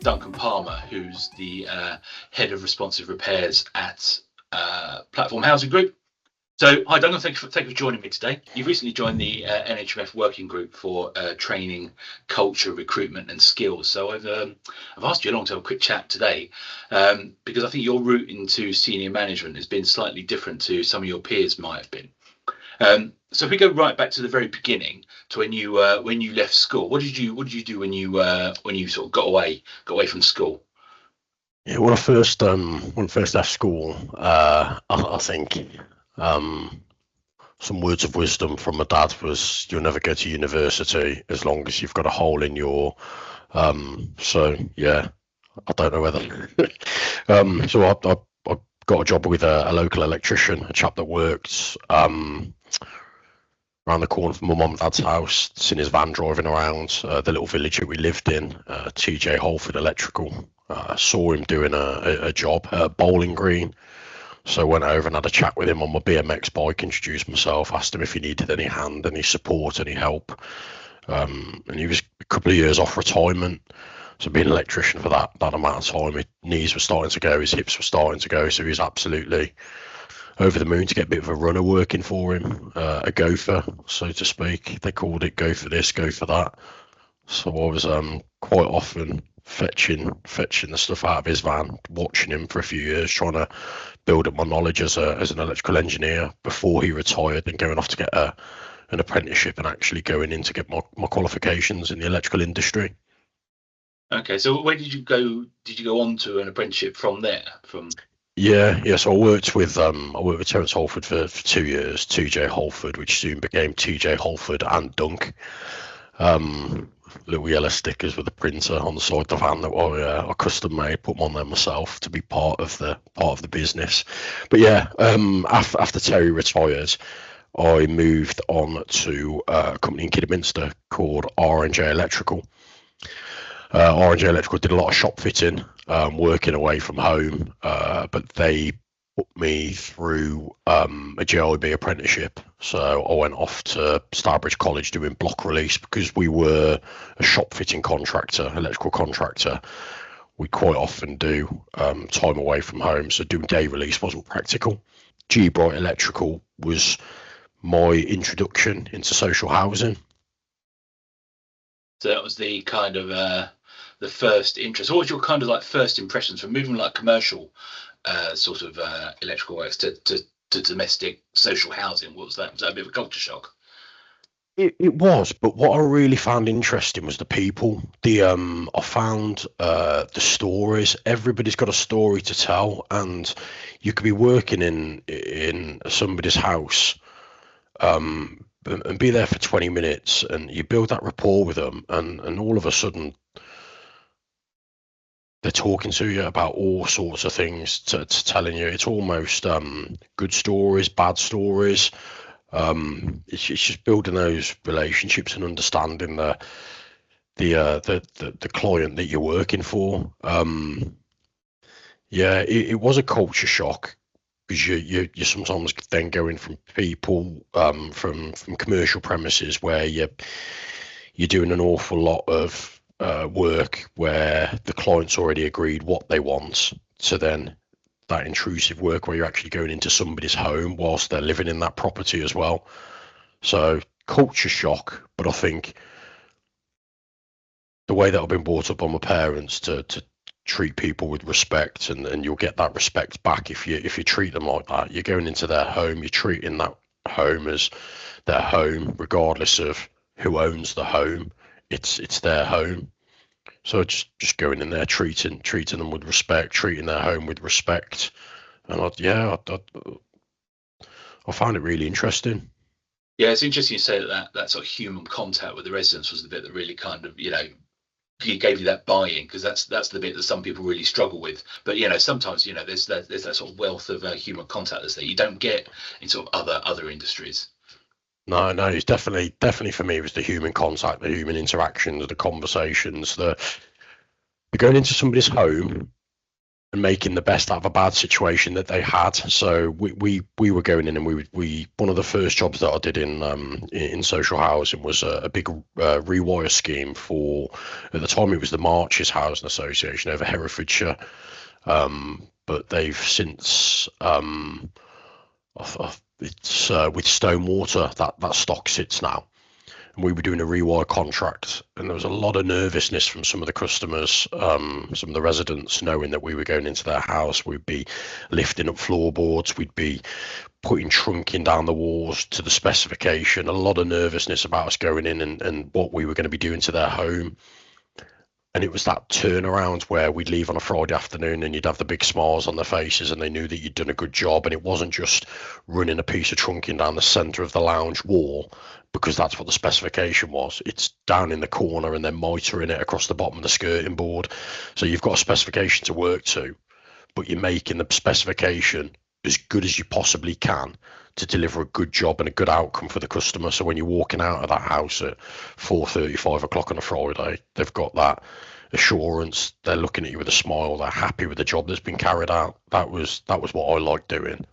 Duncan Palmer, who's the head of responsive repairs at Platform Housing Group. So, hi Duncan, thank you for joining me today. You've recently joined the NHMF Working Group for training, culture, recruitment and skills. So I've asked you along to have a quick chat today because I think your route into senior management has been slightly different to some of your peers might have been. So if we go right back to the very beginning, to when you left school, what did you do when you sort of got away from school? Yeah, when I first left school, I think some words of wisdom from my dad was, you'll never go to university as long as you've got a hole in your so yeah, I don't know whether so I got a job with a local electrician, a chap that worked around the corner from my mum and dad's house. Seen his van driving around the little village that we lived in, TJ Holford Electrical. Saw him doing a job at a bowling green, so went over and had a chat with him on my BMX bike, introduced myself, asked him if he needed any hand, any support, any help, and he was a couple of years off retirement. So being an electrician for that amount of time, his knees were starting to go, his hips were starting to go, so he was absolutely over the moon to get a bit of a runner working for him, a gopher, so to speak. They called it go for this, go for that. So I was quite often fetching the stuff out of his van, watching him for a few years, trying to build up my knowledge as an electrical engineer before he retired, and going off to get an apprenticeship and actually going in to get my qualifications in the electrical industry. Okay, so where did you go? Did you go on to an apprenticeship from there? Yeah. So I worked with Terence Holford for 2 years, TJ Holford, which soon became TJ Holford and Dunk. Little yellow stickers with a printer on the side of the van that I custom made, put them on there myself to be part of the business. But yeah, after Terry retired, I moved on to a company in Kidderminster called R&J Electrical. R&J Electrical did a lot of shop fitting, working away from home, but they put me through a GIB apprenticeship. So I went off to Starbridge College doing block release, because we were a shop fitting contractor, electrical contractor. We quite often do time away from home, so doing day release wasn't practical. G Bright Electrical was my introduction into social housing. So that was the kind of the first interest. What was your kind of like first impressions from moving like commercial sort of electrical works to domestic social housing? What was that? Was that a bit of a culture shock? It was, but what I really found interesting was the people. I found the stories. Everybody's got a story to tell, and you could be working in somebody's house and be there for 20 minutes, and you build that rapport with them, and all of a sudden they're talking to you about all sorts of things, to telling you. It's almost good stories, bad stories. It's just building those relationships and understanding the client that you're working for. It was a culture shock, because you sometimes then going from people from commercial premises where you're doing an awful lot of work where the client's already agreed what they want, to then that intrusive work where you're actually going into somebody's home whilst they're living in that property as well. So culture shock, but I think the way that I've been brought up by my parents to treat people with respect, and you'll get that respect back if you treat them like that. You're going into their home, you're treating that home as their home, regardless of who owns the home. It's their home. So just going in there, treating them with respect, treating their home with respect, and I find it really interesting. Yeah, it's interesting you say that sort of human contact with the residents was the bit that really kind of, gave you that buy-in, because that's the bit that some people really struggle with. But sometimes there's that sort of wealth of human contact that's there you don't get in sort of other industries. No, it's definitely for me, it was the human contact, the human interactions, the conversations, the going into somebody's home and making the best out of a bad situation that they had. So we were going in, and we one of the first jobs that I did in social housing was a big rewire scheme for, at the time it was the Marches Housing Association over Herefordshire, but they've since it's with Stonewater that stock sits now. And we were doing a rewire contract, and there was a lot of nervousness from some of the customers, some of the residents, knowing that we were going into their house. We'd be lifting up floorboards, we'd be putting trunking down the walls to the specification. A lot of nervousness about us going in and what we were going to be doing to their home. And it was that turnaround where we'd leave on a Friday afternoon and you'd have the big smiles on their faces, and they knew that you'd done a good job. And it wasn't just running a piece of trunking down the centre of the lounge wall, because that's what the specification was. It's down in the corner and then mitering it across the bottom of the skirting board. So you've got a specification to work to, but you're making the specification as good as you possibly can to deliver a good job and a good outcome for the customer. So when you're walking out of that house at 4:30, 5 o'clock on a Friday, they've got that assurance. They're looking at you with a smile. They're happy with the job that's been carried out. That was what I liked doing.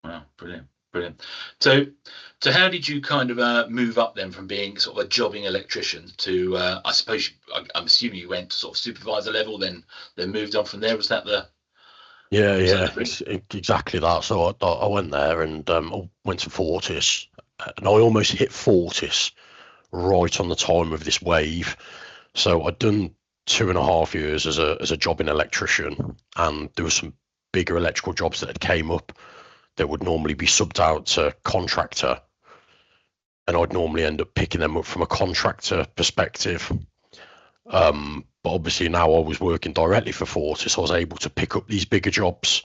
Wow, brilliant. So how did you kind of move up then from being sort of a jobbing electrician to, I suppose, I'm assuming you went to sort of supervisor level, then moved on from there? Was that the... Yeah, it's exactly that. So I went there and I went to Fortis, and I almost hit Fortis right on the time of this wave. So I'd done 2.5 years as a jobbing electrician, and there were some bigger electrical jobs that had came up that would normally be subbed out to contractor, and I'd normally end up picking them up from a contractor perspective. But obviously now I was working directly for Fortis, I was able to pick up these bigger jobs.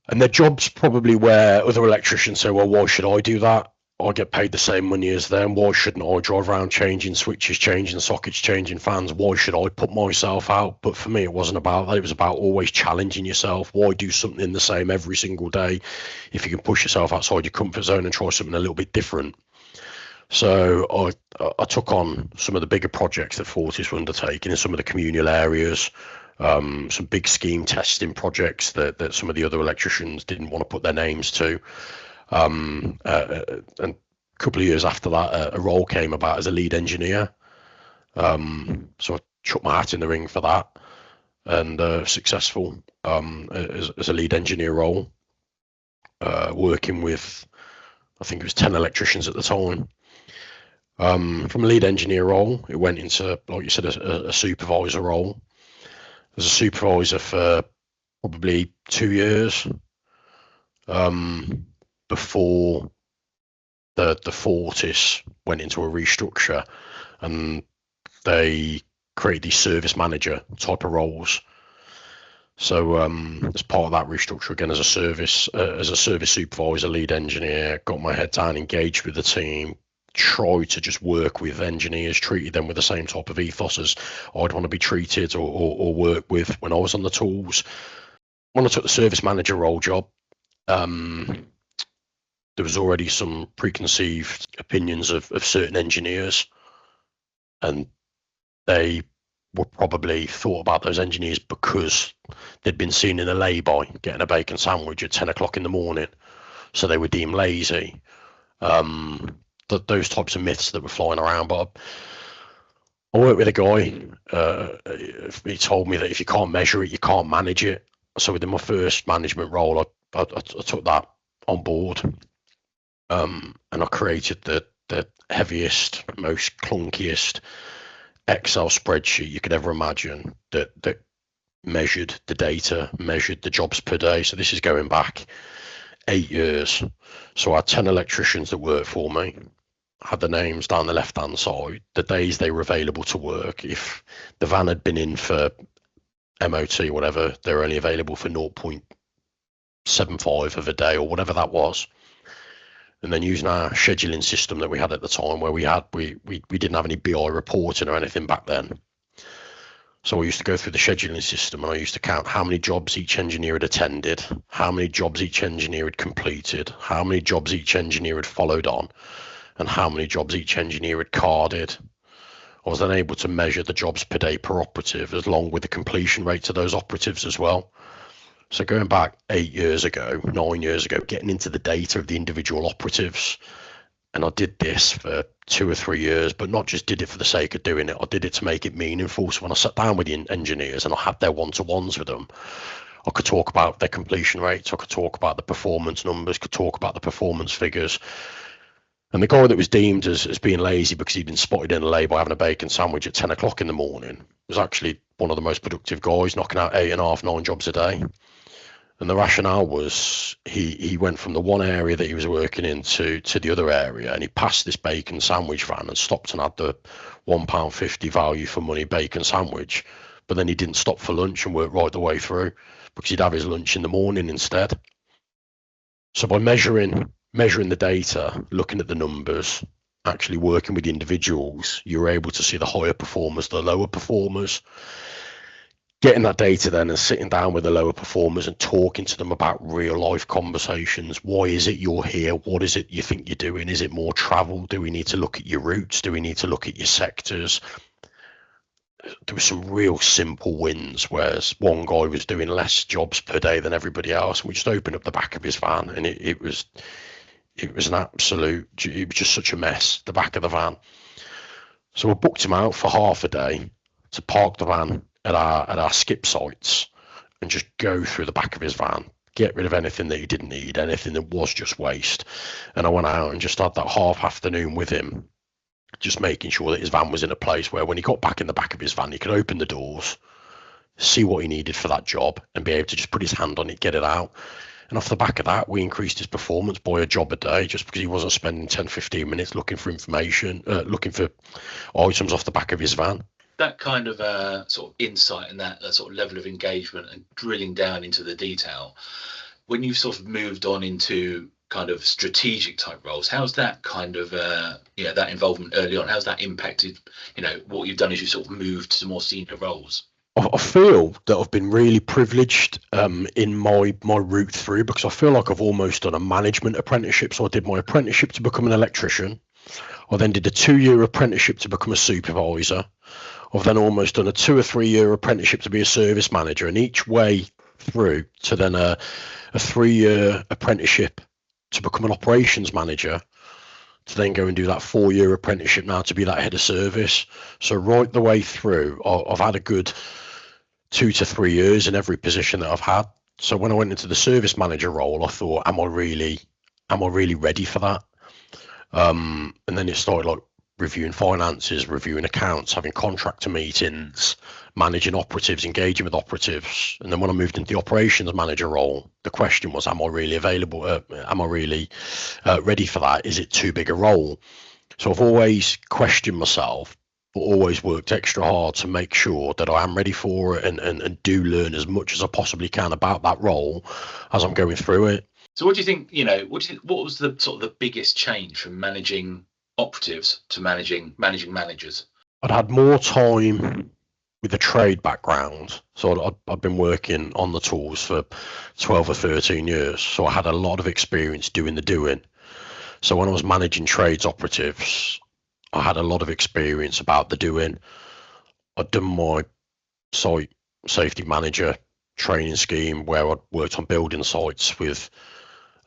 And they're jobs probably where other electricians say, well, why should I do that? I get paid the same money as them. Why shouldn't I drive around changing switches, changing sockets, changing fans? Why should I put myself out? But for me, it wasn't about that. It was about always challenging yourself. Why do something the same every single day if you can push yourself outside your comfort zone and try something a little bit different? So I took on some of the bigger projects that Fortis were undertaking in some of the communal areas, some big scheme testing projects that some of the other electricians didn't want to put their names to. And a couple of years after that, a role came about as a lead engineer. So I chucked my hat in the ring for that, and successful as a lead engineer role, working with, I think it was 10 electricians at the time. From a lead engineer role, it went into, like you said, a supervisor role. As a supervisor for probably 2 years, before the Fortis went into a restructure, and they created these service manager type of roles. So as part of that restructure, again, as a service supervisor, lead engineer, got my head down, engaged with the team, tried to just work with engineers, treated them with the same type of ethos as I'd want to be treated or work with when I was on the tools. When I took the service manager role job, there was already some preconceived opinions of certain engineers, and they were probably thought about those engineers because they'd been seen in a lay-by getting a bacon sandwich at 10 o'clock in the morning, so they were deemed lazy. Those types of myths that were flying around. But I worked with a guy, he told me that if you can't measure it, you can't manage it. So within my first management role, I took that on board, and I created the heaviest, most clunkiest Excel spreadsheet you could ever imagine that measured the data, measured the jobs per day. So this is going back 8 years. So I had 10 electricians that worked for me, had the names down the left hand side, the days they were available to work. If the van had been in for MOT or whatever, they were only available for 0.75 of a day or whatever that was. And then using our scheduling system that we had at the time, where we didn't have any BI reporting or anything back then. So I used to go through the scheduling system, and I used to count how many jobs each engineer had attended, how many jobs each engineer had completed, how many jobs each engineer had followed on, and how many jobs each engineer had carded. I was then able to measure the jobs per day per operative, along with the completion rates of those operatives as well. So going back 9 years ago, getting into the data of the individual operatives, and I did this for 2 or 3 years, but not just did it for the sake of doing it. I did it to make it meaningful. So when I sat down with the engineers and I had their one-to-ones with them, I could talk about their completion rates, I could talk about the performance numbers, could talk about the performance figures. And the guy that was deemed as being lazy because he'd been spotted in a lay by having a bacon sandwich at 10 o'clock in the morning was actually one of the most productive guys, knocking out 8.5, 9 jobs a day. And the rationale was he went from the one area that he was working in to the other area, and he passed this bacon sandwich van and stopped and had the £1.50 value for money bacon sandwich. But then he didn't stop for lunch and work right the way through because he'd have his lunch in the morning instead. So by measuring the data, looking at the numbers, actually working with the individuals, you're able to see the higher performers, the lower performers. Getting that data then and sitting down with the lower performers and talking to them about real life conversations. Why is it you're here? What is it you think you're doing? Is it more travel? Do we need to look at your routes? Do we need to look at your sectors? There were some real simple wins, whereas one guy was doing less jobs per day than everybody else. We just opened up the back of his van, and it was an absolute, it was just such a mess, the back of the van. So we booked him out for half a day to park the van at our skip sites and just go through the back of his van, get rid of anything that he didn't need, anything that was just waste. And I went out and just had that half afternoon with him, just making sure that his van was in a place where when he got back in the back of his van, he could open the doors, see what he needed for that job, and be able to just put his hand on it, get it out. And off the back of that, we increased his performance by a job a day just because he wasn't spending 10, 15 minutes looking for information, looking for items off the back of his van. That kind of sort of insight and that sort of level of engagement and drilling down into the detail, when you've sort of moved on into kind of strategic type roles, how's that kind of that involvement early on, how's that impacted what you've done as you sort of moved to more senior roles? I feel that I've been really privileged in my route through, because I feel like I've almost done a management apprenticeship. So I did my apprenticeship to become an electrician. I then did a 2-year apprenticeship to become a supervisor. I've then almost done a 2 or 3 year apprenticeship to be a service manager, and each way through to then a 3-year apprenticeship to become an operations manager, to then go and do that 4-year apprenticeship now to be that head of service. So right the way through, I've had a good 2 to 3 years in every position that I've had. So when I went into the service manager role, I thought, am I really ready for that? And then it started like reviewing finances, reviewing accounts, having contractor meetings, managing operatives, engaging with operatives. And then when I moved into the operations manager role, the question was, am I really available? Am I really ready for that? Is it too big a role? So I've always questioned myself, but always worked extra hard to make sure that I am ready for it and do learn as much as I possibly can about that role as I'm going through it. So what do you think, what was the sort of the biggest change from managing operatives to managing managers? I'd had more time with a trade background. So I'd been working on the tools for 12 or 13 years. So I had a lot of experience doing the doing. So when I was managing trades operatives, I had a lot of experience about the doing. I'd done my site safety manager training scheme where I'd worked on building sites with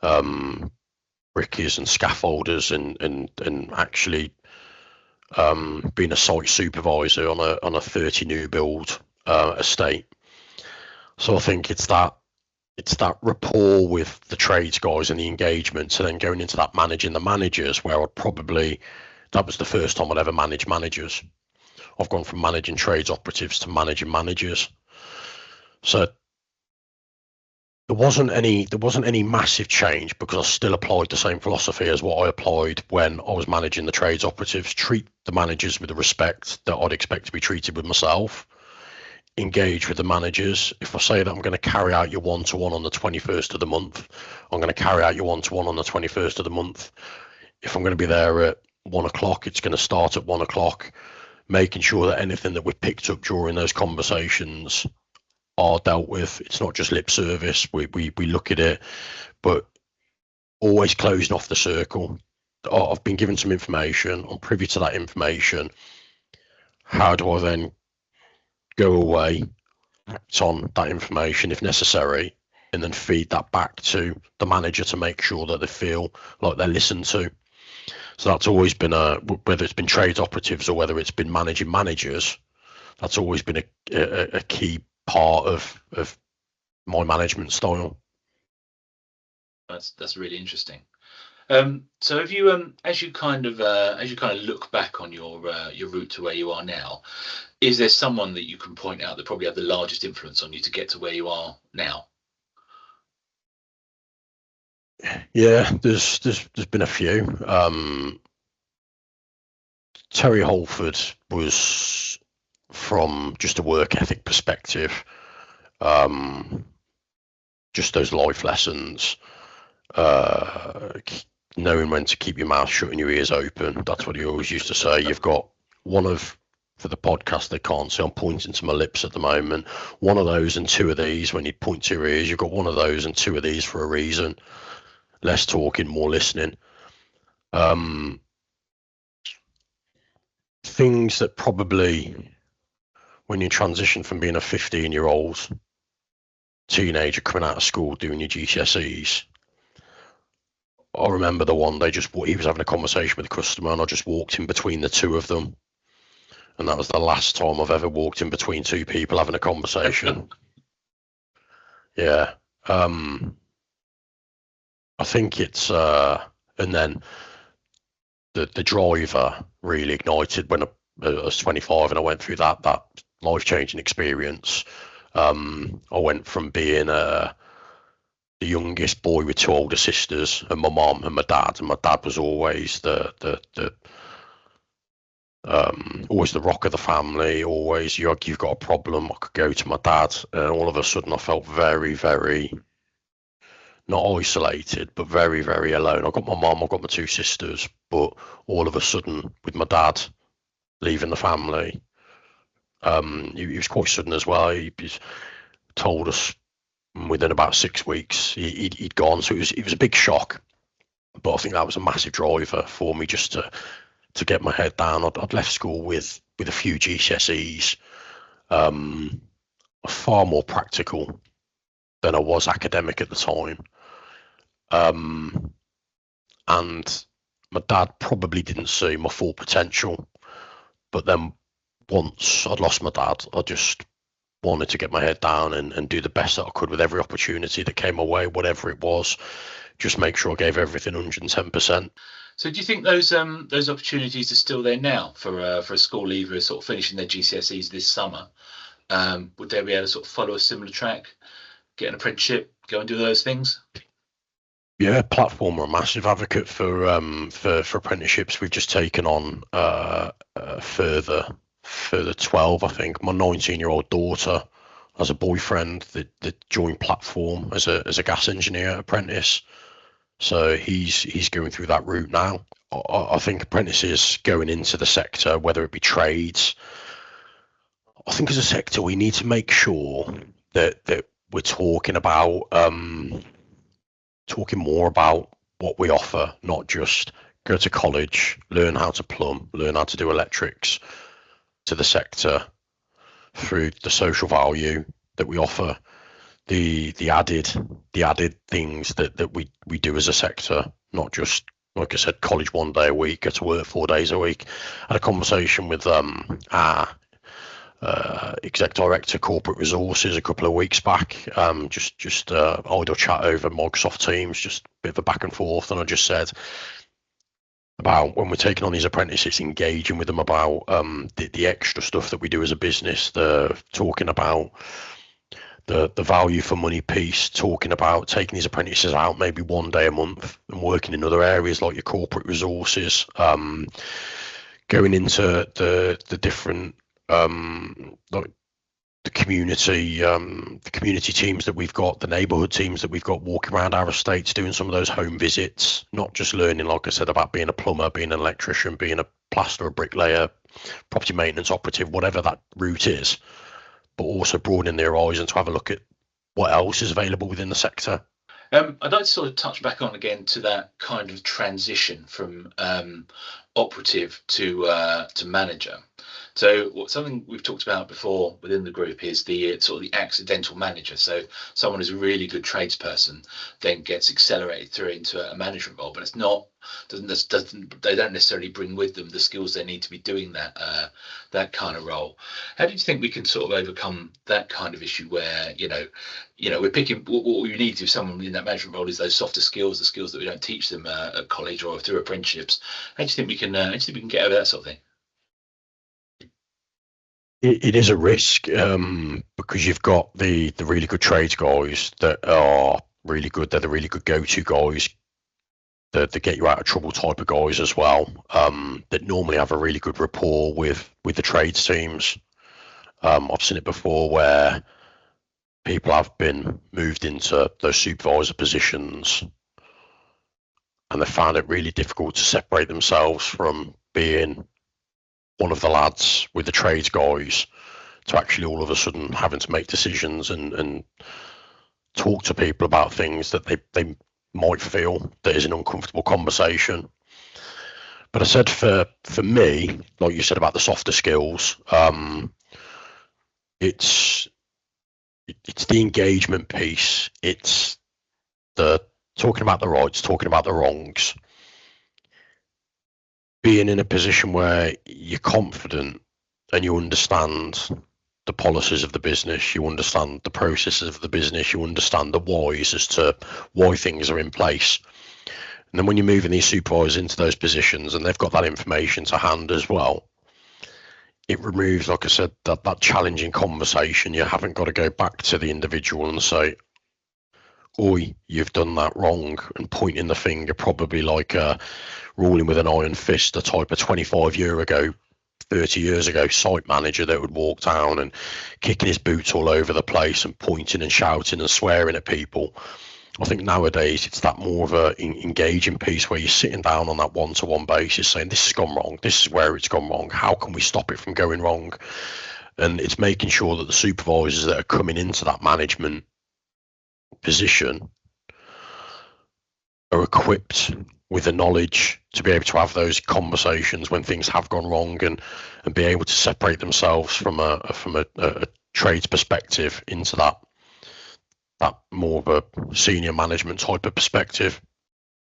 brickies and scaffolders and actually being a site supervisor on a 30 new build estate. So I think it's that rapport with the trades guys and the engagement. So then going into that managing the managers, where that was the first time I'd ever managed managers. I've gone from managing trades operatives to managing managers. So there wasn't any massive change, because I still applied the same philosophy as what I applied when I was managing the trades operatives. Treat the managers with the respect that I'd expect to be treated with myself. Engage with the managers. If I say that I'm going to carry out your one-to-one on the 21st of the month, I'm going to carry out your one-to-one on the 21st of the month. If I'm going to be there at 1 o'clock, it's going to start at 1 o'clock, making sure that anything that we picked up during those conversations are dealt with. It's not just lip service. We look at it, but always closing off the circle. I've been given some information. I'm privy to that information. how do I then go away, act on that information if necessary, and then feed that back to the manager to make sure that they feel like they're listened to. So that's always been whether it's been trades operatives or whether it's been managing managers, that's always been a key part of my management style. That's really interesting. So have you as you kind of look back on your route to where you are now, is there someone that you can point out that probably had the largest influence on you to get to where you are now? Yeah, there's been a few. Terry Holford was, from just a work ethic perspective, just those life lessons, knowing when to keep your mouth shut and your ears open. That's what he always used to say. You've got one of, for the podcast they can't see, I'm pointing to my lips at the moment, one of those and two of these. When you point to your ears, you've got one of those and two of these for a reason. Less talking, more listening. Things that probably, when you transition from being a 15-year-old teenager coming out of school doing your GCSEs, I remember the one day he was having a conversation with a customer and I just walked in between the two of them, and that was the last time I've ever walked in between two people having a conversation. Yeah. I think it's and then the driver really ignited when I was 25 and I went through that life-changing experience. I went from being the youngest boy with two older sisters and my mom and my dad was always always the rock of the family. Always, you've got a problem, I could go to my dad, and all of a sudden I felt very, very, not isolated, but very, very alone. I've got my mom, I've got my two sisters, but all of a sudden, with my dad leaving the family, he was quite sudden as well. He told us within about 6 weeks he'd gone, so it was a big shock. But I think that was a massive driver for me just to get my head down. I'd left school with a few GCSEs, far more practical than I was academic at the time. And my dad probably didn't see my full potential, but then once I'd lost my dad, I just wanted to get my head down and do the best that I could with every opportunity that came my way, whatever it was, just make sure I gave everything 110%. So do you think those opportunities are still there now for a school leaver sort of finishing their GCSEs this summer? Would they be able to sort of follow a similar track, get an apprenticeship, go and do those things? Yeah, Platform are a massive advocate for apprenticeships. We've just taken on further 12, I think. My 19-year-old daughter has a boyfriend that joined Platform as a gas engineer apprentice. So he's going through that route now. I think apprentices going into the sector, whether it be trades, I think as a sector we need to make sure that we're talking more about what we offer, not just go to college, learn how to plumb, learn how to do electrics, to the sector through the social value that we offer, the added things that we do as a sector, not just, like I said, college 1 day a week, go to work 4 days a week. I had a conversation with our exec director corporate resources a couple of weeks back, just idle chat over Microsoft Teams, just a bit of a back and forth, and I just said about when we're taking on these apprentices, engaging with them about the extra stuff that we do as a business, the talking about the value for money piece, talking about taking these apprentices out maybe 1 day a month and working in other areas like your corporate resources, going into the different like the community teams that we've got, the neighbourhood teams that we've got, walking around our estates, doing some of those home visits, not just learning, like I said, about being a plumber, being an electrician, being a plasterer, bricklayer, property maintenance operative, whatever that route is, but also broadening their horizon to have a look at what else is available within the sector. I'd like to sort of touch back on again to that kind of transition from operative to manager. So something we've talked about before within the group is the sort of the accidental manager. So someone who's a really good tradesperson then gets accelerated through into a management role, but it's not they don't necessarily bring with them the skills they need to be doing that kind of role. How do you think we can sort of overcome that kind of issue where we're picking what we need to someone in that management role is those softer skills, the skills that we don't teach them at college or through apprenticeships. How do you think we can get over that sort of thing? It is a risk because you've got the really good trades guys that are really good. They're the really good go-to guys that get you out of trouble type of guys as well, that normally have a really good rapport with the trades teams. I've seen it before where people have been moved into those supervisor positions and they found it really difficult to separate themselves from being one of the lads with the trades guys to actually all of a sudden having to make decisions and talk to people about things that they might feel that is an uncomfortable conversation. But I said for me, like you said about the softer skills, it's the engagement piece. It's the talking about the rights, talking about the wrongs, being in a position where you're confident and you understand the policies of the business, you understand the processes of the business, you understand the whys as to why things are in place. And then when you're moving these supervisors into those positions and they've got that information to hand as well, it removes, like I said, that challenging conversation. You haven't got to go back to the individual and say, oi, you've done that wrong, and pointing the finger, probably like ruling with an iron fist, the type of 25 year ago, 30 years ago site manager that would walk down and kicking his boots all over the place and pointing and shouting and swearing at people. I think nowadays it's that more of a engaging piece where you're sitting down on that one-to-one basis saying, this has gone wrong, this is where it's gone wrong, how can we stop it from going wrong? And it's making sure that the supervisors that are coming into that management position are equipped with the knowledge to be able to have those conversations when things have gone wrong and be able to separate themselves from a trades perspective into that more of a senior management type of perspective.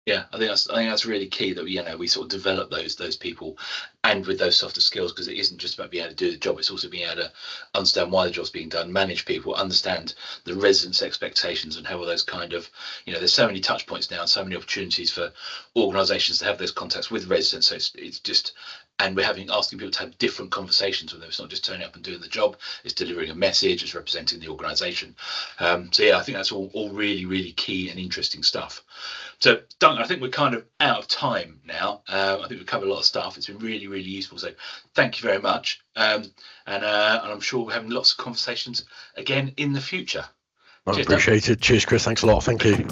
Yeah, I think that's really key that we sort of develop those people, and with those softer skills, because it isn't just about being able to do the job, it's also being able to understand why the job's being done, manage people, understand the residents' expectations, and have all those kind of, there's so many touch points now and so many opportunities for organisations to have those contacts with residents. So it's just, and we're asking people to have different conversations with them. It's not just turning up and doing the job, it's delivering a message, it's representing the organisation. So yeah, I think that's all really, really key and interesting stuff. So Duncan, I think we're kind of out of time now. I think we've covered a lot of stuff. It's been really, really useful. So thank you very much. And I'm sure we're having lots of conversations again in the future. I appreciate it. Cheers, Chris. Thanks a lot. Thank you.